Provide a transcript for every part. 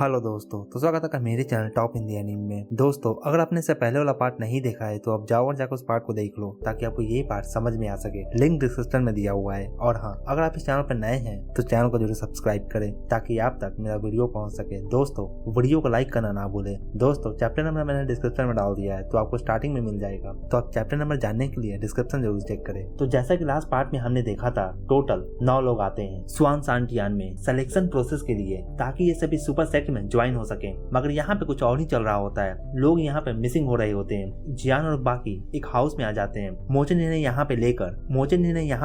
Hello दोस्तों, तो स्वागत है मेरे चैनल टॉप हिंदी एनीम में। दोस्तों, अगर आपने इससे पहले वाला पार्ट नहीं देखा है तो आप जाओ और जाकर उस पार्ट को देख लो ताकि आपको ये पार्ट समझ में आ सके। लिंक डिस्क्रिप्शन में दिया हुआ है। और हाँ, अगर आप इस चैनल पर नए हैं तो चैनल को जरूर सब्सक्राइब करें ताकि आप तक मेरा वीडियो पहुंच सके। दोस्तों, वीडियो को लाइक करना ना भूलें। दोस्तों, चैप्टर नंबर मैंने डिस्क्रिप्शन में डाल दिया है तो आपको स्टार्टिंग में मिल जाएगा, तो आप चैप्टर नंबर जानने के लिए डिस्क्रिप्शन जरूर चेक करें। तो जैसा कि लास्ट पार्ट में हमने देखा था, टोटल 9 लोग आते हैं स्वान सांटियान में सिलेक्शन प्रोसेस के लिए ताकि ये सभी सुपर सेक्ट में ज्वाइन हो सके। मगर यहाँ पे कुछ और ही चल रहा होता है। लोग यहाँ पे मिसिंग हो रहे होते हैं। जियान और बाकी एक हाउस में आ जाते हैं। मोचन इन्हें यहाँ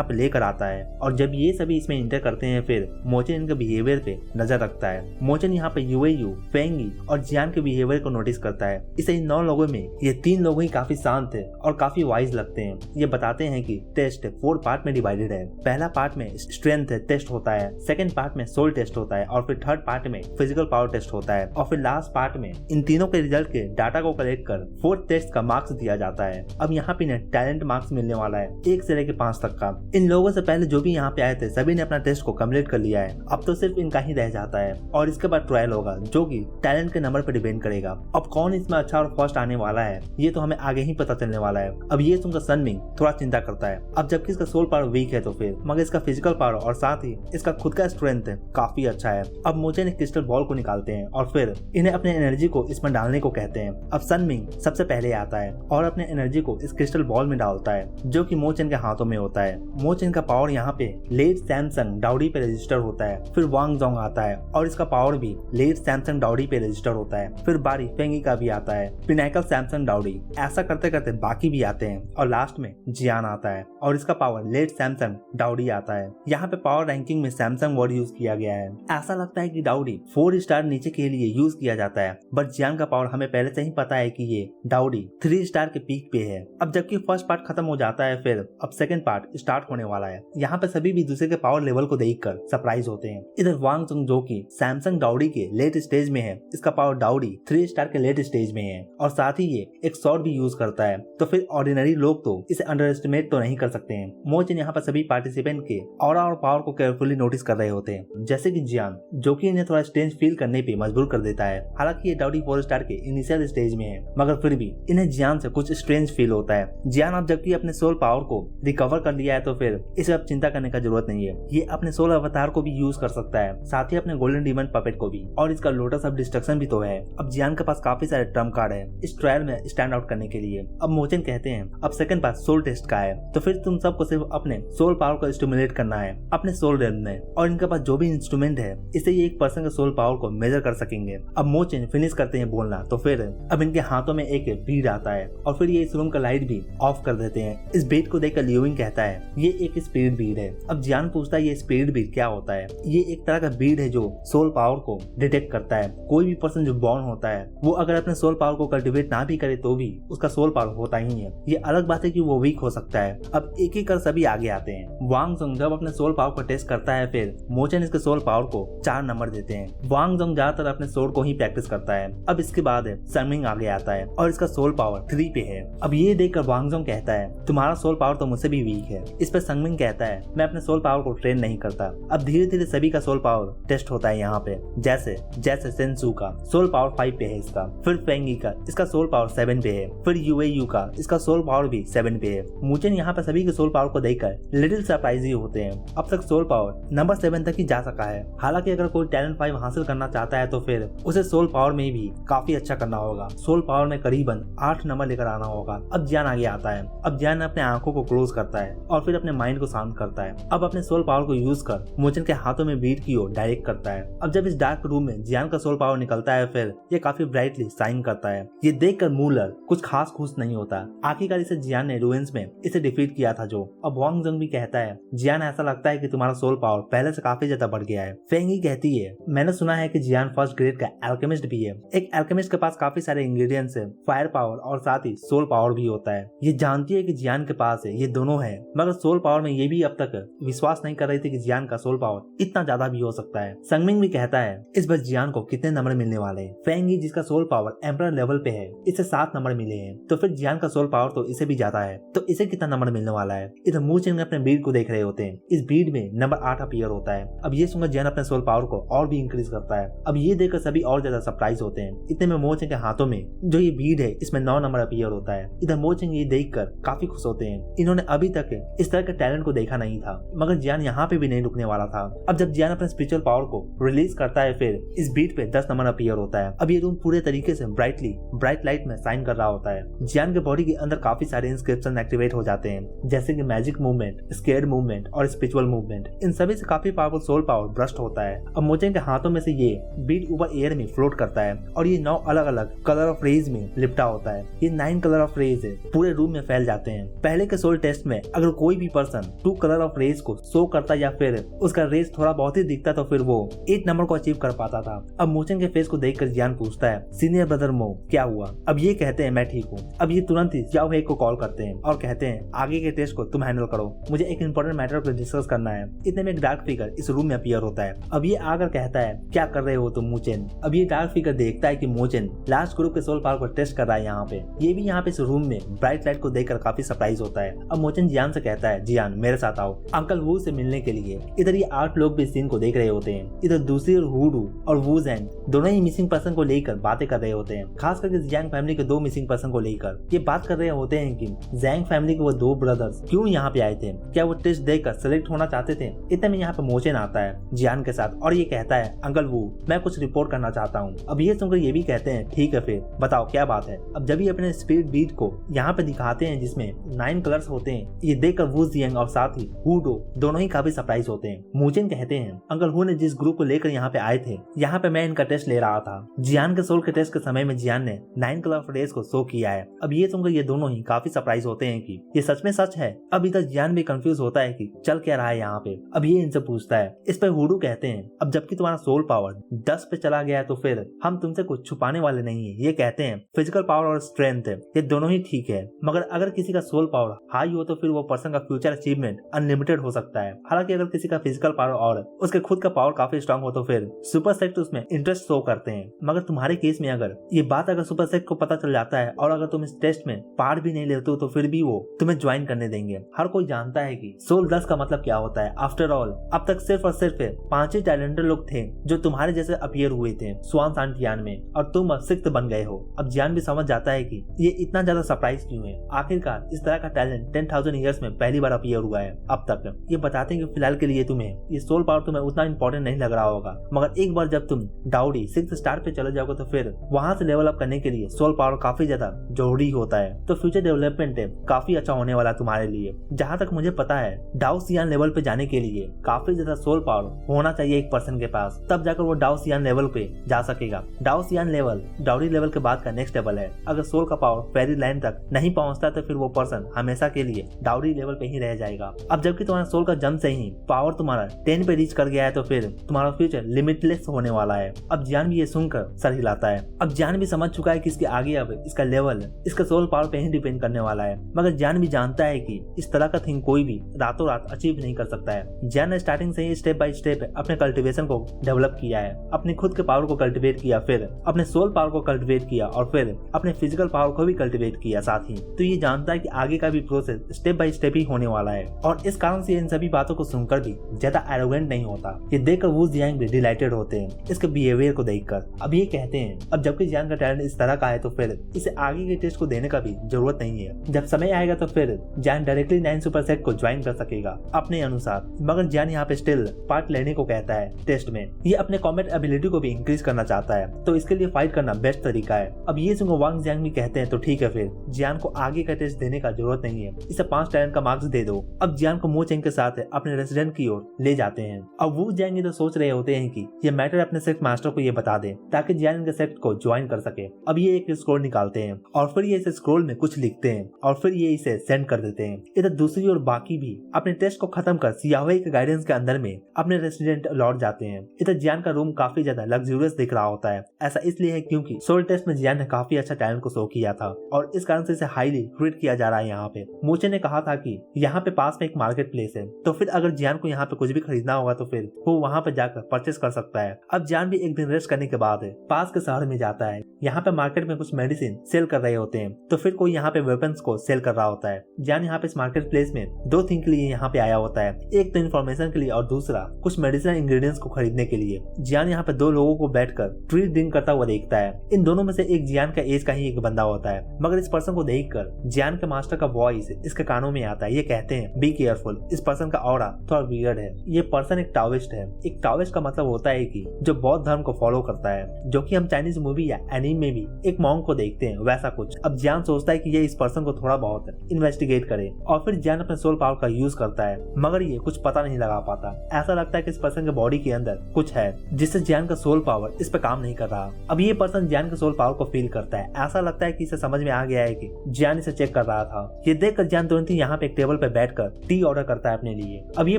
पे लेकर आता है और जब ये सभी इसमें इंटर करते हैं फिर मोचन इनके बिहेवियर पे नजर रखता है। मोचन यहाँ पे यूएयू, फेंगी और जियान के बिहेवियर को नोटिस करता है। इस इन 9 लोगों में ये 3 लोग ही काफी शांत है और काफी वाइज लगते हैं। ये बताते हैं कि टेस्ट 4 पार्ट में डिवाइडेड है। पहला पार्ट में स्ट्रेंथ टेस्ट होता है, सेकंड पार्ट में सोल टेस्ट होता है और फिर थर्ड पार्ट में फिजिकल पावर टेस्ट होता है और फिर लास्ट पार्ट में इन तीनों के रिजल्ट के डाटा को कलेक्ट कर 4th टेस्ट का मार्क्स दिया जाता है। अब यहाँ पे इन्हें टैलेंट मार्क्स मिलने वाला है 1 से लेकर 5 तक का। इन लोगों से पहले जो भी यहाँ पे आए थे सभी ने अपना टेस्ट को कम्प्लीट कर लिया है। अब तो सिर्फ इनका ही रह जाता है और इसके बाद ट्रायल होगा जो कि टैलेंट के नंबर पर डिपेंड करेगा। अब कौन इसमें अच्छा और फर्स्ट आने वाला है ये तो हमें आगे ही पता चलने वाला है। अब ये सुनकर सनमिंग थोड़ा चिंता करता है। अब जबकि इसका सोल पावर वीक है तो फिर मगर इसका फिजिकल पावर और साथ ही इसका खुद का स्ट्रेंथ काफी अच्छा है। अब मोचन एक क्रिस्टल बॉल को निकालते हैं और फिर इन्हें अपने एनर्जी को इसमें डालने को कहते हैं। अब सनमिंग सबसे पहले आता है और अपने एनर्जी को इस क्रिस्टल बॉल में डालता है जो कि मोचन के हाथों में होता है। मोचन का पावर यहाँ पे लेट सैमसंग डाउडी पे रजिस्टर होता है। फिर वांग जोंग आता है और इसका पावर भी लेट सैमसंग डाउडी पे रजिस्टर होता है। फिर बारी फेंगी का भी आता है, पिनाकल सैमसंग डाउडी। ऐसा करते करते बाकी भी आते हैं और लास्ट में जियान आता है और इसका पावर लेट सैमसंग डाउडी आता है। यहाँ पे पावर रैंकिंग में सैमसंग वर्ड यूज किया गया है। ऐसा लगता है कि डाउडी 4 स्टार नीचे के लिए यूज किया जाता है, बट जियान का पावर हमें पहले से ही पता है कि ये डाउडी 3 स्टार के पीक पे है। अब जबकि फर्स्ट पार्ट खत्म हो जाता है फिर अब सेकंड पार्ट स्टार्ट होने वाला है। यहाँ पे सभी भी दूसरे के पावर लेवल को देखकर सरप्राइज होते हैं। इधर वांग जोंग जो कि सैमसंग डाउडी के लेट स्टेज में है, इसका पावर डाउडी 3 स्टार के लेट स्टेज में है और साथ ही ये एक शॉट भी यूज करता है। तो फिर ऑर्डिनरी लोग तो इसे अंडर एस्टिमेट तो नहीं कर सकते हैं। मोचन यहाँ पर सभी पार्टिसिपेंट के ऑरा और पावर को केयरफुली नोटिस कर रहे होते हैं, जैसे कि जियान जो कि इन्हें थोड़ा स्ट्रेंज फील करने पे मजबूर कर देता है। हालांकि ये डाउडी 4 स्टार के इनिशियल स्टेज में है मगर फिर भी इन्हें जियान से कुछ स्ट्रेंज फील होता है। जियान अब जबकि अपने सोल पावर को रिकवर कर लिया है तो फिर इसे अब चिंता करने का जरूरत नहीं है। ये अपने सोल अवतार को भी यूज कर सकता है, साथ ही अपने गोल्डन डीमन पपेट को भी, और इसका लोटस ऑफ डिस्ट्रक्शन भी तो है। अब जियान के पास काफी सारे ट्रम्प कार्ड है इस ट्रायल में स्टैंड आउट करने के लिए। अब मोचन कहते हैं अब सेकंड पार्ट सोल टेस्ट का है तो फिर तुम सबको सिर्फ अपने सोल पावर को स्टिमुलेट करना है अपने सोल रेल्म में, और इनके पास जो भी इंस्ट्रूमेंट है इससे ये एक पर्सन के सोल पावर को मेजर कर सकेंगे। अब मोचन फिनिश करते हैं बोलना तो फिर अब इनके हाथों में एक बीड आता है और फिर ये इस रूम का लाइट भी ऑफ कर देते हैं। इस बीड को देखकर लियोविंग कहता है ये एक स्पिरिट बीड है। अब जियान पूछता है ये स्पिरिट बीड क्या होता है। ये एक तरह का बीड है जो सोल पावर को डिटेक्ट करता है। कोई भी पर्सन जो बॉर्न होता है वो अगर अपने सोल पावर को कल्टिवेट ना भी करे तो भी उसका सोल पावर होता ही है। ये अलग बात है कि वो वीक हो सकता है। अब एक एक कर सभी आगे आते हैं। वांग जोंग जब अपने सोल पावर को टेस्ट करता है फिर मोचन इसके सोल पावर को 4 नंबर देते हैं। वांग जोंग ज्यादातर अपने सोल को ही प्रैक्टिस करता है। अब इसके बाद सनमिंग आगे आता है और इसका सोल पावर 3 पे है। अब ये देखकर वांग जोंग कहता है तुम्हारा सोल पावर तो मुझसे भी वीक है। इस पर सनमिंग कहता है मैं अपने सोल पावर को ट्रेन नहीं करता। अब धीरे धीरे सभी का सोल पावर टेस्ट होता है यहाँ पे, जैसे जैसे सेंसू का सोल पावर 5 पे है इसका, फिर फेंगी का इसका सोल पावर 7 पे है, फिर यूएयू का इसका सोल पावर भी 7 पे है। मोचन यहाँ पे सभी के सोल पावर को देखकर लिटिल सरप्राइज ही होते हैं। अब तक सोल पावर नंबर 7 तक ही जा सका है। हालांकि अगर कोई टैलेंट 5 हासिल करना चाहता है तो फिर उसे सोल पावर में भी काफी अच्छा करना होगा। सोल पावर में करीबन 8 नंबर लेकर आना होगा। अब जियान आगे आता है। अब जियान अपने आंखों को क्लोज करता है और फिर अपने माइंड को शांत करता है। अब अपने सोल पावर को यूज कर मोचन के हाथों में बीट की ओर डायरेक्ट करता है। अब जब इस डार्क रूम में जियान का सोल पावर निकलता है फिर ये काफी ब्राइटली शाइन करता है। ये देखकर मूलर कुछ खास खुश नहीं होता। आखिरकार इसे जियान ने रूइंस में इसे डिफीट किया था जो। अब वांग जोंग भी कहता है जियान ऐसा लगता है कि तुम्हारा सोल पावर पहले से काफी ज्यादा बढ़ गया है। फेंगी कहती है मैंने सुना है कि जियान फर्स्ट ग्रेड का एल्केमिस्ट भी है। एक एल्केमिस्ट के पास काफी सारे इंग्रेडिएंट्स है, फायर पावर और साथ ही सोल पावर भी होता है। ये जानती है कि जियान के पास है ये दोनों है, मगर सोल पावर में ये भी अब तक विश्वास नहीं कर रही थी कि जियान का सोल पावर इतना ज्यादा भी हो सकता है। सनमिंग भी कहता है इस बार जियान को कितने नंबर मिलने वाले हैं। फेंगी जिसका सोल पावर एम्परर लेवल पे है इसे 7 नंबर मिले हैं, तो फिर जियान का सोल पावर तो इसे भी ज्यादा है, तो इसे कितना नंबर मिलने वाला है। इधर मूचन अपने बीड को देख रहे होते हैं। इस बीड में नंबर 8 अपीयर होता है। अब ये सुनकर जियान अपने सोल पावर को और भी इंक्रीज करता है। अब ये देखकर सभी और ज्यादा सरप्राइज होते हैं। इतने में मोचेंग के हाथों में जो ये बीड है इसमें 9 नंबर अपीयर होता है। इधर मोचेंग ये देखकर काफी खुश होते हैं। इन्होंने अभी तक इस तरह के टैलेंट को देखा नहीं था। मगर जियान यहाँ पे भी नहीं रुकने वाला था। अब जब जियान अपने स्पिरिचुअल पावर को रिलीज करता है फिर इस बीट पे 10 नंबर अपीयर होता है। अब ये रूम पूरे तरीके से ब्राइट लाइट में साइन कर रहा होता है। जियान के बॉडी के अंदर काफी सारे इंस्क्रिप्शन एक्टिवेट हो जाते हैं, जैसे कि मैजिक मूवमेंट, स्केयर्ड मूवमेंट और स्पिरिचुअल मूवमेंट। इन सभी से काफी पावरफुल सोल पावर ब्रस्ट होता है। अब मोचेंग के हाथों में से ये बीट ऊपर एयर में फ्लोट करता है और ये 9 अलग अलग कलर ऑफ रेज में लिपटा होता है। ये 9 कलर ऑफ रेज पूरे रूम में फैल जाते हैं। पहले के सोल टेस्ट में अगर कोई भी पर्सन 2 कलर ऑफ रेज को शो करता या फिर उसका रेज थोड़ा बहुत ही दिखता तो फिर वो 8 नंबर को अचीव कर पाता था। अब मोचेंग के फेस को देखकर जियान पूछता है, सीनियर ब्रदर मो क्या हुआ? अब ये कहते हैं मैं ठीक हूँ। अब ये तुरंत ही जाओ हेक को कॉल करते हैं और कहते हैं आगे के टेस्ट को तुम हैंडल करो, मुझे एक इंपॉर्टेंट मैटर पर डिस्कस करना है। इतने में एक डार्क फिगर इस रूम में अपीयर होता है। अब ये आकर कहता है क्या कर रहे हो तुम मोचेन? अब ये डार्क फिगर देखता है कि मोचेन लास्ट ग्रुप के सोल पावर को टेस्ट कर रहा है यहाँ पे। ये भी यहाँ पे इस रूम में ब्राइट लाइट को देखकर काफी सरप्राइज होता है। अब मोचेन जियान से कहता है जियान मेरे साथ आओ अंकल वू से मिलने के लिए। इधर ये 8 लोग भी इस सीन को देख रहे होते हैं। इधर दूसरी ओर हुडू और वू जैंग दोनों ही मिसिंग पर्सन को लेकर बातें कर रहे होते हैं, खास करके जैंग फैमिली के 2 मिसिंग पर्सन को लेकर। ये बात कर रहे होते हैं कि जैंग फैमिली के वो 2 ब्रदर्स क्यों यहाँ पे आए थे, क्या वो टेस्ट देकर सेलेक्ट होना चाहते थे? इतने में यहाँ पे मोचेन आता है जियान के साथ और ये कहता है अंकल वू मैं कुछ रिपोर्ट करना चाहता हूँ। अब ये सुनकर ये भी कहते हैं ठीक है फिर बताओ क्या बात है। अब जब ये अपने स्पिरिट बीट को यहाँ पे दिखाते हैं जिसमें 9 कलर्स होते हैं, ये देखकर वू जियांग और साथ ही हुडो दोनों ही काफी सरप्राइज होते हैं। मोचेन कहते हैं अंकल हु ने जिस ग्रुप को लेकर यहाँ पे आए थे, यहाँ पे मैं इनका टेस्ट ले रहा था। जियान के सोल के टेस्ट के समय में जियान ने 9 कलर ऑफ रेज को शो किया है। अब ये सुनकर ये दोनों ही काफी सरप्राइज होते हैं कि ये सच में सच है। अब इधर जियान भी कंफ्यूज होता है कि चल क्या रहा है यहाँ पे। अब ये इनसे पूछता है। इस पर हुडू कहते हैं अब जबकि तुम्हारा सोल पावर 10 पे चला गया है तो फिर हम तुमसे कुछ छुपाने वाले नहीं है। ये कहते हैं फिजिकल पावर और स्ट्रेंथ ये दोनों ही ठीक है, मगर अगर किसी का सोल पावर हाई हो तो फिर वो पर्सन का फ्यूचर अचीवमेंट अनलिमिटेड हो सकता है। हालांकि अगर किसी का फिजिकल पावर और उसके खुद का पावर काफी स्ट्रांग हो तो फिर सुपर सेक्ट उसमें इंटरेस्ट शो करते हैं। मगर तुम्हारे केस में अगर ये बात अगर सुपर सेक्ट को पता चल जाता है और अगर तुम इस टेस्ट में पार्ट भी नहीं लेते हो तो फिर भी वो तुम्हें ज्वाइन करने देंगे। हर कोई जानता है कि सोल 10 का मतलब क्या होता है। आफ्टर ऑल अब तक सिर्फ और सिर्फ 5 ही टैलेंटेड लोग थे जो तुम्हारे जैसे अपीयर हुए थे स्वान सांटियान में, और तुम अब 6th बन गए हो। अब जियान भी समझ जाता है कि ये इतना ज्यादा सरप्राइज क्यों है। आखिरकार इस तरह का टैलेंट 10,000 ईयर्स में पहली बार अपीयर हुआ है अब तक। ये बताते हैं कि फिलहाल के लिए तुम्हें ये सोल पावर तुम्हें उतना इंपॉर्टेंट नहीं लग रहा होगा, मगर एक बार जब तुम डाउडी 6th स्टार पे चले जाओगे तो फिर वहां से लेवल अप करने के लिए सोल पावर काफी ज्यादा जरूरी होता है। तो फ्यूचर डेवलपमेंट काफी अच्छा होने वाला है तुम्हारे लिए। जहाँ तक मुझे पता है डाउ सियान लेवल पे जाने के लिए काफी ज्यादा सोल पावर होना चाहिए एक पर्सन के पास, तब जाकर वो डाउ सियान लेवल पे जा सकेगा। डाउ सियान लेवल डाउडी लेवल के बाद का नेक्स्ट लेवल है। अगर सोल का पावर फेरी लाइन तक नहीं पहुंचता तो फिर वो पर्सन हमेशा के लिए डाउडी लेवल पे ही रह जाएगा। अब जबकि तुम्हारा सोल का जन्म से ही पावर तुम्हारा 10 पे रीच कर गया है तो फिर तुम्हारा फ्यूचर लिमिटलेस होने वाला है। अब जियान भी ये सुनकर सर हिलाता है। अब जियान भी समझ चुका है कि इसके आगे अब इसका लेवल इसका सोल पावर पे ही डिपेंड करने वाला है, मगर जियान भी जानता है कि इस तरह का थिंग कोई भी रातों रात अचीव नहीं कर सकता है। जियान ने स्टार्टिंग से ही स्टेप बाय स्टेप अपने कल्टीवेशन को डेवलप किया है, अपने खुद के पावर को कल्टीवेट किया, फिर अपने सोल पावर को कल्टीवेट किया और फिर अपने फिजिकल पावर को भी कल्टीवेट किया साथ ही। तो ये जानता है कि आगे का भी प्रोसेस स्टेप बाय स्टेप ही होने वाला है और इस कारण से इन सभी बातों को सुनकर भी ज्यादा एरोगेंट नहीं होता। ये देखकर वो जियांग भी डिलाइटेड होते हैं इसके बिहेवियर को देखकर। अब ये कहते हैं अब जबकि जियांग का टैलेंट इस तरह का है तो फिर इसे आगे के टेस्ट को देने का भी जरूरत नहीं है। जब समय आएगा तो फिर जियांग डायरेक्टली 9 सुपर सेट को ज्वाइन कर सकेगा अपने अनुसार। मगर जियांग यहाँ पे स्टिल पार्ट लेने को कहता है टेस्ट में। ये अपने कॉम्बैट एबिलिटी को भी इंक्रीज करना चाहता है, तो इसके लिए फाइट करना बेस्ट तरीका है। अब ये सुनो वांग जियांग भी कहते हैं तो ठीक है फिर जियांग को आगे का टेस्ट देने का जरूरत नहीं है, इसे 5 टैलेंट का मार्क्स दे दो। अब जियांग को मोचेंग के साथ अपने रेसिडेंट की ओर ले जाते हैं। अब वो जियांग तो सोच रहे होते हैं कि ये मैटर अपने सेक्ट मास्टर को ये बता दे ताकि जियांग के सेक्ट को ज्वाइन कर सके। अब ये एक स्क्रोल निकालते हैं और फिर ये इस स्क्रोल में कुछ लिखते हैं और फिर ये इसे सेंड कर देते हैं। इधर दूसरी ओर बाकी भी अपने टेस्ट को खत्म कर सियाहुई के गाइडेंस के अंदर में अपने रेसिडेंट लौट जाते हैं। इधर जियान का रूम काफी ज्यादा लग्जूरियस दिख रहा होता है। ऐसा इसलिए है क्योंकि सोल टेस्ट में जियान ने काफी अच्छा टैलेंट को शो किया था और इस कारण से इसे हाईली रेट किया जा रहा है। यहाँ पे मोचे ने कहा था कि यहाँ पे पास में एक मार्केट प्लेस है, तो फिर अगर जियान को यहाँ पे कुछ भी खरीदना होगा तो फिर वो वहाँ पे जाकर परचेस कर सकता है। अब जियान भी एक दिन रेस्ट करने के बाद पास के शहर में जाता है। यहाँ पे मार्केट में कुछ मेडिसिन सेल कर रहे होते हैं, तो फिर कोई यहाँ पे वेपन्स को सेल कर रहा होता है। जियान यहाँ पे इस मार्केट प्लेस में 2 थिंग के लिए यहाँ पे आया होता है, एक तो इन्फॉर्मेशन के लिए और दूसरा कुछ मेडिसिनल इंग्रेडिएंट्स को खरीदने के लिए। जियान यहाँ पे दो लोगों को बैठकर ट्री ड्रिंक करता हुआ देखता है। इन दोनों में से एक जियान का एज का ही एक बंदा होता है, मगर इस पर्सन को देखकर जियान के मास्टर का वॉइस इसके कानों में आता है। ये कहते हैं बी केयरफुल, इस पर्सन का ऑरा थोड़ा वियर्ड है। ये पर्सन एक टाओइस्ट है। एक टाओइस्ट का मतलब होता है कि जो बौद्ध धर्म को फॉलो करता है, जो कि हम चाइनीज मूवी या एनीमे में भी एक मॉन्क को देखते हैं, वैसा कुछ। अब जियान सोचता है कि ये इस पर्सन को थोड़ा बहुत इन्वेस्टिगेट करे और फिर जियान अपने सोल पावर का यूज करता है, मगर ये कुछ पता नहीं लगा पाता। ऐसा लगता है कि इस पर्सन के बॉडी के अंदर कुछ है जिससे जियान का सोल पावर इस पे काम नहीं कर रहा। अब ये पर्सन जियान के सोल पावर को फील करता है। ऐसा लगता है कि इसे समझ में आ गया है कि जियान इसे चेक कर रहा था। ये देखकर जियान तुरंत ही यहाँ पे एक टेबल पे बैठकर टी ऑर्डर करता है अपने लिए। अब ये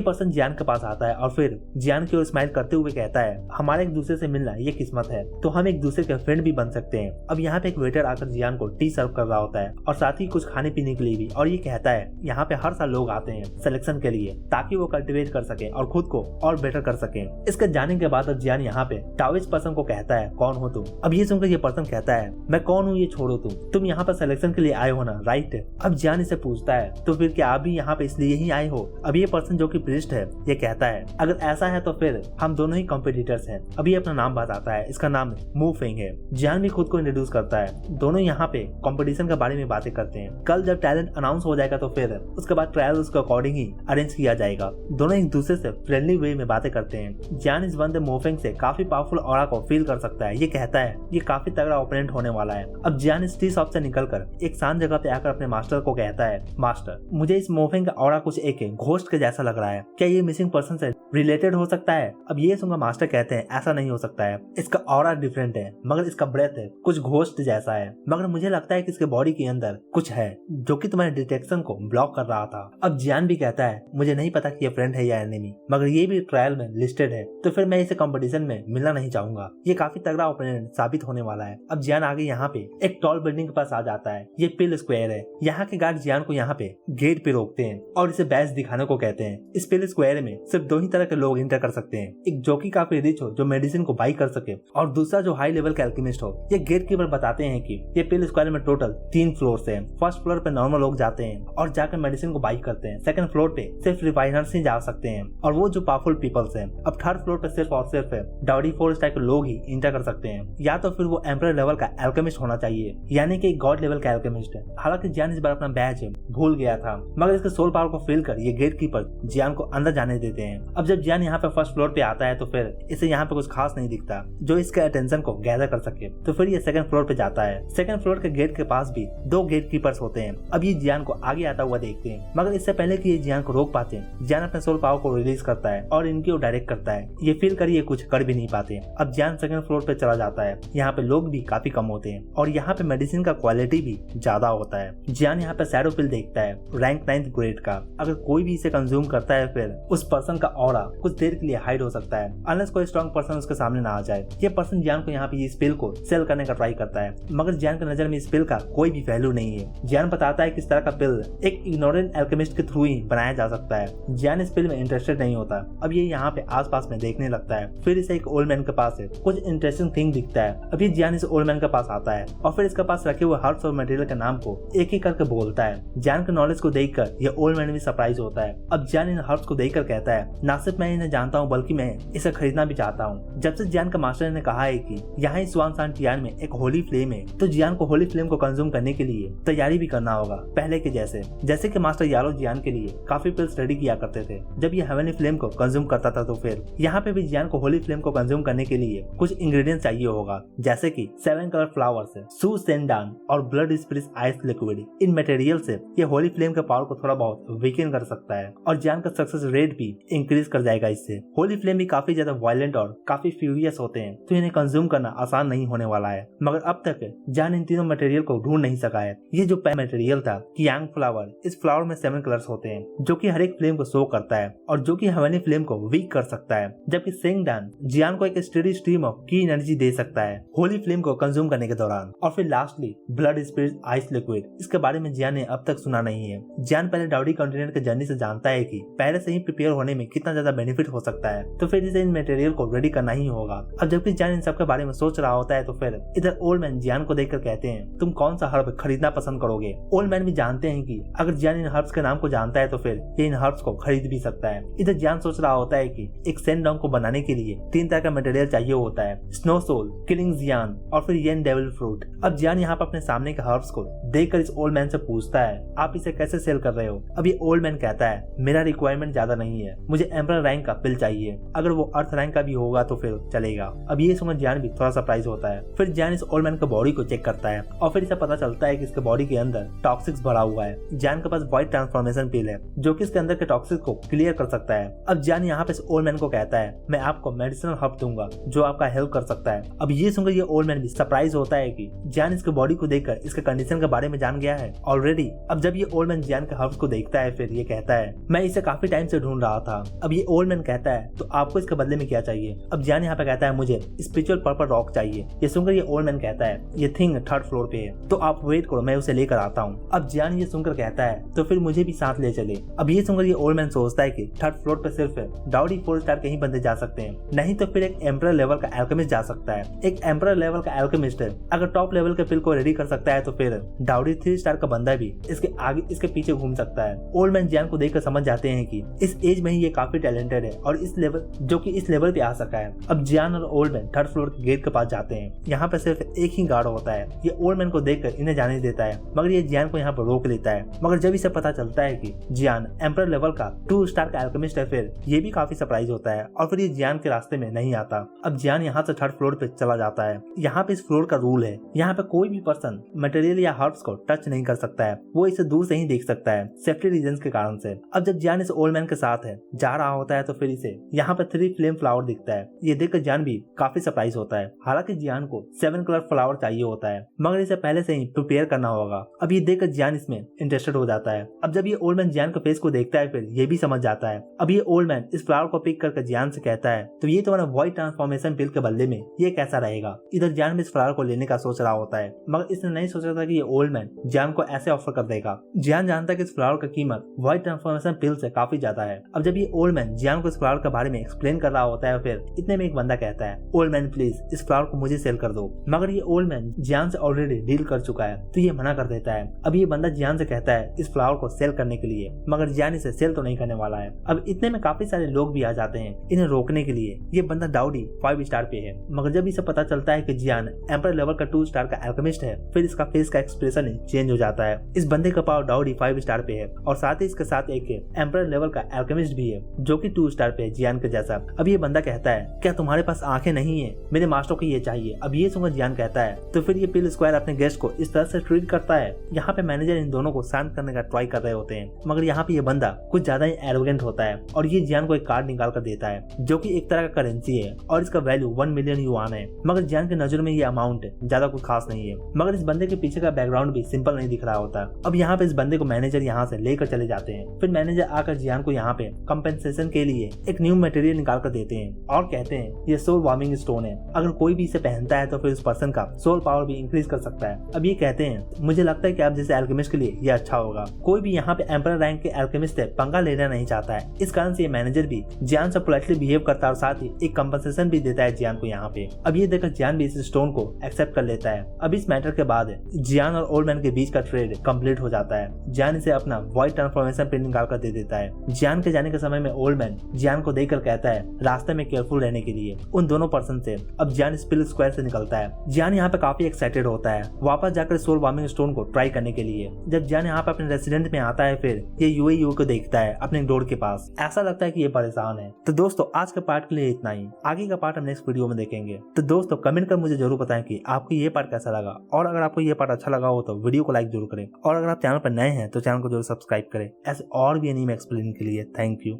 पर्सन जियान के पास आता है और फिर जियान की ओर स्माइल करते हुए कहता है, हमारे एक दूसरे से मिलना ये किस्मत है, तो हम एक दूसरे के फ्रेंड भी बन सकते हैं। अब यहाँ पे एक वेटर आकर जियान को टी सर्व कर रहा होता है और साथ ही कुछ खाने पीने के लिए भी, और ये कहता है यहाँ पे हर साल लोग आते हैं सिलेक्शन के लिए ताकि वो कल्टिवेट कर सके और खुद को और बेटर कर सके। इसके जाने के बाद अब जियान यहाँ पे टाओइस्ट पर्सन को कहता है, कौन हो तुम? अब ये सुनकर ये पर्सन कहता है, मैं कौन हूँ ये छोड़ो, तुम यहाँ पर सिलेक्शन के लिए आए हो ना, राइट? अब जियान इसे पूछता है, तो फिर क्या आप भी यहाँ पे इसलिए ही आए हो? अब ये पर्सन जो कि प्रीस्ट है ये कहता है, अगर ऐसा है तो फिर हम दोनों ही कॉम्पिटिटर्स हैं। अब ये अपना नाम बताता है, इसका नाम मू फेंग है। जियान भी खुद को इंट्रोड्यूस करता है। दोनों यहाँ पे कंपटीशन के बारे में बातें करते हैं। कल जब टैलेंट अनाउंस हो जाएगा तो फिर उसके बाद ट्रायल उसके अकॉर्डिंग ही अरेंज किया जाएगा। दोनों एक दूसरे से फ्रेंडली वे में बातें करते हैं। जियान इस बंदे मू फेंग से काफी पावरफुल ऑरा को फील कर सकता है। ये कहता है ये काफी तगड़ा ओपोनेंट होने वाला है। अब जियान इस टी शॉप से निकलकर एक शांत जगह पे आकर अपने मास्टर को कहता है, मास्टर मुझे इस मू फेंग का ऑरा कुछ एक घोस्ट के जैसा लग रहा है, क्या ये मिसिंग पर्सन से रिलेटेड हो सकता है? अब ये सुनकर मास्टर कहते हैं, ऐसा नहीं हो सकता है, इसका ऑरा डिफरेंट है मगर इसका ब्रेथ है कुछ घोस्ट जैसा है, मगर मुझे लगता है कि इसके बॉडी के अंदर कुछ है जो कि तुम्हारे डिटेक्शन को ब्लॉक कर रहा था। अब जियान भी कहता है, मुझे नहीं पता कि ये फ्रेंड है या एनिमी, मगर ये भी ट्रायल में लिस्टेड है, तो फिर मैं इसे कंपटीशन में मिलना नहीं चाहूंगा। ये काफी तगड़ा ओपोनेंट साबित होने वाला है। अब जियान आगे यहाँ पे एक टॉल बिल्डिंग के पास आ जाता है। ये पिल स्क्वायर है। यहाँ के गार्ड जियान को यहाँ पे गेट पे रोकते हैं और इसे बैच दिखाने को कहते हैं। इस पिल स्क्वायर में सिर्फ दो ही तरह के लोग इंटर कर सकते हैं, एक जो कि काफी रिच हो जो मेडिसिन को बाई कर सके, और दूसरा जो हाई लेवल का एल्केमिस्ट हो। ये गेट कीपर बताते हैं कि ये पिल स्क्वायर में टोटल 3 फ्लोर है। फर्स्ट फ्लोर पे नॉर्मल लोग जाते हैं और जाकर मेडिसिन को बाई करते हैं। सेकंड फ्लोर पे सिर्फ रिफाइनर्स ही जा सकते हैं और वो जो पावरफुल पीपल्स हैं। अब थर्ड फ्लोर पे सिर्फ और सिर्फ डाउडी फोर्स टाइप के लोग ही इंटर कर सकते हैं, या तो फिर वो एम्परर लेवल का एल्केमिस्ट होना चाहिए, यानी कि गॉड लेवल का एल्केमिस्ट है। हालांकि जियान इस बार अपना बैच भूल गया था, मगर इसके सोल पावर को फील कर ये गेट कीपर जियान को अंदर जाने देते हैं। अब जब जियान यहाँ पे फर्स्ट फ्लोर पे आता है तो फिर इसे यहाँ पे कुछ खास नहीं दिखता जो इसके अटेंशन को गैदर कर सके, तो फिर ये सेकंड फ्लोर पे जाता है। सेकंड फ्लोर के गेट के पास भी 2 गेट कीपर्स होते हैं। अब ये जियान को आगे आता हुआ देखते हैं, मगर इससे पहले कि ये जियान को रोक पाते हैं, जियान अपने सोल पावर को रिलीज करता है और इनकी ओर डायरेक्ट करता है। ये फील कर ये कुछ कर भी नहीं पाते। अब जियान सेकंड फ्लोर पे चला जाता है। यहाँ पे लोग भी काफी कम होते हैं और यहाँ पे मेडिसिन का क्वालिटी भी ज्यादा होता है। जियान यहाँ पे शैडो पिल देखता है रैंक 9th ग्रेड का। अगर कोई भी इसे कंज्यूम करता है फिर उस पर्सन का ऑरा कुछ देर के लिए हाइड हो सकता है, अनलेस कोई स्ट्रॉन्ग पर्सन उसके सामने ना आ जाए। ये पर्सन जियान को यहाँ पे इस पिल को सेल करने का ट्राई करता है, मगर जियान की नजर में इस पिल का कोई भी वैल्यू नहीं है। जियान बताता है कि इस तरह का पिल एक इग्नोरेंट एल्केमिस्ट के थ्रू ही बनाया जा सकता है। जियान इस पिल में इंटरेस्टेड नहीं होता। अब ये यहाँ पे आसपास में देखने लगता है। फिर इसे एक ओल्ड मैन के पास है कुछ इंटरेस्टिंग थिंग दिखता है। अभी जियान इस ओल्ड मैन के पास आता है और फिर इसके पास रखे हुए हर्ब्स और मटेरियल के नाम को एक एक करके बोलता है। जियान के नॉलेज को देखकर ये ओल्ड मैन भी सरप्राइज होता है। अब जियान इन हर्ब्स को देखकर कहता है, ना सिर्फ मैं इन्हें जानता हूँ बल्कि मैं इसे खरीदना भी चाहता हूँ। जब से जियान का मास्टर ने कहा है कि यहाँ इस स्वान टियान में एक होली फ्लेम है, तो जियान को होली फ्लेम को कंज्यूम करने के लिए तैयारी भी करना होगा पहले के जैसे कि मास्टर यालो जियान के लिए काफी पिल्स रेडी किया करते थे जब ये हेवनली फ्लेम को कंज्यूम करता था। तो फिर यहाँ पे भी जियान को होली फ्लेम को कंज्यूम करने के लिए कुछ इंग्रेडिएंट्स चाहिए होगा, जैसे कि 7 कलर फ्लावर्स, सू सेंडान और ब्लड स्पिरिट आइस लिक्विड। इन मटेरियल से ये होली फ्लेम के पावर को थोड़ा बहुत वीकन कर सकता है और जियान का सक्सेस रेट भी इंक्रीज कर जाएगा इससे। होली फ्लेम भी काफी ज्यादा वायलेंट और काफी फ्यूरियस होते हैं, तो इन्हें कंज्यूम करना आसान नहीं होने वाला है। मगर अब तक जियान इन तीनों मटेरियल को ढूंढ नहीं सका है। ये जो पहला मटेरियल था कियांग फ्लावर, इस फ्लावर में 7 कलर्स होते हैं जो कि हर एक फ्लेम को शो करता है और जो कि हेवनली फ्लेम को वीक कर सकता है, जबकि सेंगडान जियान को एक स्टेडी स्ट्रीम ऑफ की एनर्जी दे सकता है होली फ्लेम को कंज्यूम करने के दौरान। और फिर lastly blood spirit ice liquid, इसके बारे में जियान ने अब तक सुना नहीं है। जियान पहले डाउडी कॉन्टिनेंट के जर्नी से जानता है कि पहले से ही प्रिपेयर होने में कितना ज्यादा बेनिफिट हो सकता है, तो फिर इसे इन मटेरियल को रेडी करना ही होगा। अब जबकि जियान इन सब के बारे में सोच रहा होता है तो फिर इधर ओल्ड मैन जियान को देखकर कहते हैं, तुम कौन सा हर्ब खरीदना पसंद करोगे? ओल्ड मैन भी जानते हैं कि अगर जियान इन हर्ब्स के नाम को जानता है तो फिर ये इन हर्ब्स को खरीद भी सकता है। इधर जियान सोच रहा होता है कि एक सेंडोंग को बनाने के लिए 3 तीन तरह का मटेरियल चाहिए होता है, स्नो सोल, किलिंग जियान और फिर येन डेविल फ्रूट। अब जियान यहाँ पर अपने सामने के हर्ब्स को देखकर इस ओल्ड मैन से पूछता है आप इसे कैसे सेल कर रहे हो। अब ये ओल्ड मैन कहता है मेरा रिक्वायरमेंट ज्यादा नहीं है, मुझे एम्परर रैंक का पिल चाहिए, अगर वो अर्थ रैंक का भी होगा तो फिर चलेगा। अब ये सुनकर जियान भी थोड़ा सरप्राइज होता है। फिर जियान इस ओल्ड मैन की बॉडी को चेक करता है और फिर इसे पता चलता है कि इसके बॉडी के अंदर टॉक्सिक्स भरा हुआ है। जियान के पास व्हाइट ट्रांसफॉर्मेशन पिल है जो कि इसके अंदर के टॉक्सिक को क्लियर कर सकता है। अब जियान यहाँ पे इस ओल्ड मैन को कहता है मैं आपको मेडिसिनल हर्ब दूंगा जो आपका हेल्प कर सकता है। अब ये सुनकर ये ओल्ड मैन भी सरप्राइज होता है कि जियान इसके बॉडी को देखकर इसके कंडीशन के बारे में जान गया है ऑलरेडी। अब जब ये ओल्ड मैन जियान के हर्ब्स को देखता है फिर ये कहता है मैं इसे काफी टाइम से ढूंढ रहा था। अब ये ओल्ड मैन कहता है तो आपको इसके बदले में क्या चाहिए। अब जियान यहाँ पे कहता है मुझे स्पिरिचुअल पर्पल रॉक चाहिए। ये सुनकर ये ओल्ड मैन कहता है ये थिंग 3rd फ्लोर पे है तो आप वेट करो मैं उसे लेकर आता हूँ। अब जियान ये सुनकर कहता है तो फिर मुझे भी साथ ले चले। अब ये सुनकर ये ओल्ड मैन सोचता है कि 3rd फ्लोर पे सिर्फ डाउडी 4 स्टार के ही बंदे जा सकते हैं, नहीं तो फिर एक एम्परर लेवल का एल्केमिस्ट जा सकता है। एक एम्परर लेवल का एल्केमिस्ट अगर टॉप लेवल के पिल को रेडी कर सकता है तो फिर डाउडी 3 स्टार का बंदा भी इसके आगे इसके पीछे घूम सकता है। ओल्ड मैन जियान को देखकर समझ जाते हैं कि इस एज में ही ये काफी टैलेंटेड है और इस लेवल पे आ सका है। अब जियान और ओल्ड मैन 3rd फ्लोर के गेट के पास जाते हैं। यहाँ पे सिर्फ एक ही गार्ड होता है। ये ओल्ड मैन को देखकर इन्हें जाने देता है मगर ये जियान को यहाँ पर रोक लेता है। मगर जब इसे पता चलता है कि जियान एम्परर लेवल का 2 स्टार का एल्केमिस्ट है फिर ये भी काफी सरप्राइज होता है और फिर ये जियान के रास्ते में नहीं आता। अब जियान यहाँ से 3rd फ्लोर पे चला जाता है। यहाँ पे इस फ्लोर का रूल है यहाँ पे कोई भी पर्सन मटेरियल या हर्ब्स को टच नहीं कर सकता है, वो इसे दूर से ही देख सकता है सेफ्टी रीजंस के कारण से। अब जब जियान इस ओल्ड मैन के साथ है जा रहा होता है तो फिर इसे यहाँ पे 3 फ्लेम फ्लावर दिखता है। ये देखकर जियान भी काफी सरप्राइज होता है। हालांकि जियान को 7 कलर फ्लावर चाहिए होता है मगर इसे पहले से ही प्रिपेयर करना होगा। अब ये देखकर जियान इसमें इंटरेस्टेड हो जाता है। अब जब ये ओल्ड मैन जियान के फेस को देखता है फिर ये भी समझ जाता है। अब ये ओल्ड मैन इस फ्लावर को पिक करके जियान से कहता है तो ये तुम्हारा व्हाइट ट्रांसफॉर्मेशन पिल के बदले में ये कैसा रहेगा। इधर जियान भी इस फ्लावर को लेने का सोच रहा होता है मगर इसने नहीं सोचा था कि ये ओल्ड मैन जियान को ऐसे ऑफर कर देगा। जियान जानता है कि इस फ्लावर की कीमत व्हाइट ट्रांसफॉर्मेशन पिल से काफी ज्यादा है। अब जब ये ओल्ड मैन जियान को इस फ्लावर के बारे में एक्सप्लेन कर रहा होता है फिर इतने में एक बंदा कहता है ओल्ड मैन प्लीज इस फ्लावर को मुझे सेल कर दो। मगर ये ओल्ड मैन जियान से ऑलरेडी डील कर चुका है तो ये मना कर देता है। अब ये बंदा जियान से कहता है इस फ्लावर को सेल करने के लिए मगर जियान इसे सेल तो नहीं करने वाला है। अब इतने में काफी सारे लोग भी आ जाते हैं इन्हें रोकने के लिए। ये बंदा डाउडी 5 स्टार पे है मगर जब इसे पता चलता है कि जियान एम्परर लेवल का 2 स्टार का एल्केमिस्ट है फिर इसका फेस का एक्सप्रेशन चेंज हो जाता है। इस बंदे का पावर डाउडी 5 स्टार पे है और साथ ही इसके साथ एक एम्परर लेवल का एल्केमिस्ट भी है जो कि 2 स्टार पे है जियान के जैसा। अब ये बंदा कहता है क्या तुम्हारे पास आंखें नहीं है, मेरे मास्टर को ये चाहिए। अब ये सुनकर जियान कहता है तो फिर ये पिल स्क्वायर अपने गेस्ट को इस तरह से ट्रीट करता है। यहाँ पे मैनेजर इन दोनों को शांत करने का ट्राई कर रहे होते हैं मगर यहाँ पे ये बंदा कुछ ज्यादा ही एरोगेंट होता है और ये जियान को एक कार्ड निकाल कर देता है जो कि एक तरह का करेंसी है और इसका वैल्यू 1 मिलियन युआन है। मगर जियान की नजर में ये अमाउंट ज्यादा कुछ खास नहीं है मगर इस बंदे के पीछे का बैकग्राउंड भी सिंपल नहीं दिख रहा होता। अब यहाँ पे इस बंदे को मैनेजर यहाँ से लेकर चले जाते हैं। फिर मैनेजर आकर जियान को यहाँ पे कंपेंसेशन के लिए एक न्यू मटेरियल निकाल कर देते हैं और कहते हैं ये सोल वार्मिंग स्टोन है, अगर कोई भी इसे पहनता है तो फिर उस पर्सन का सोल पावर भी इंक्रीज कर सकता है। अब ये कहते हैं मुझे लगता है कि आप जैसे एल्केमिस्ट के लिए ये अच्छा होगा। कोई भी यहाँ पे एम्परर रैंक के एल्केमिस्ट से पंगा लेना नहीं चाहता है, इस कारण से ये मैनेजर भी जियान से पोलाइटली बिहेव करता है और साथ ही एक कंपनसेशन भी देता है जियान को यहाँ पे। अब ये देखकर जियान भी इस स्टोन को एक्सेप्ट कर लेता है। अब इस मैटर के बाद जियान और ओल्ड मैन के बीच का ट्रेड कंप्लीट हो जाता है। जियान इसे अपना व्हाइट ट्रांसफॉर्मेशन पिल निकाल कर दे देता है। जियान के जाने के समय में ओल्ड मैन जियान को देखकर कहता है रास्ते में केयरफुल रहने के लिए उन दोनों पर्सन से। अब जियान पिल स्क्वायर से निकलता है। जियान यहाँ पे काफी एक्साइटेड होता है वापस जाकर सोल वार्मिंग स्टोन को ट्राई करने के लिए। जब जियान यहाँ पे अपने रेसिडेंट में आता है फिर ये यूएयू को देखता है अपने डोर के पास, ऐसा लगता है कि ये परेशान है। तो दोस्तों आज के पार्ट के लिए इतना ही, आगे का पार्ट हम नेक्स्ट वीडियो में देखेंगे। तो दोस्तों कमेंट कर मुझे जरूर बताएं कि आपको ये पार्ट कैसा लगा और अगर आपको ये पार्ट अच्छा लगा हो तो वीडियो को लाइक जरूर करें और अगर आप चैनल पर नए हैं तो चैनल को जरूर सब्सक्राइब करें ऐसे और भी एनीमे एक्सप्लेन के लिए। Thank you.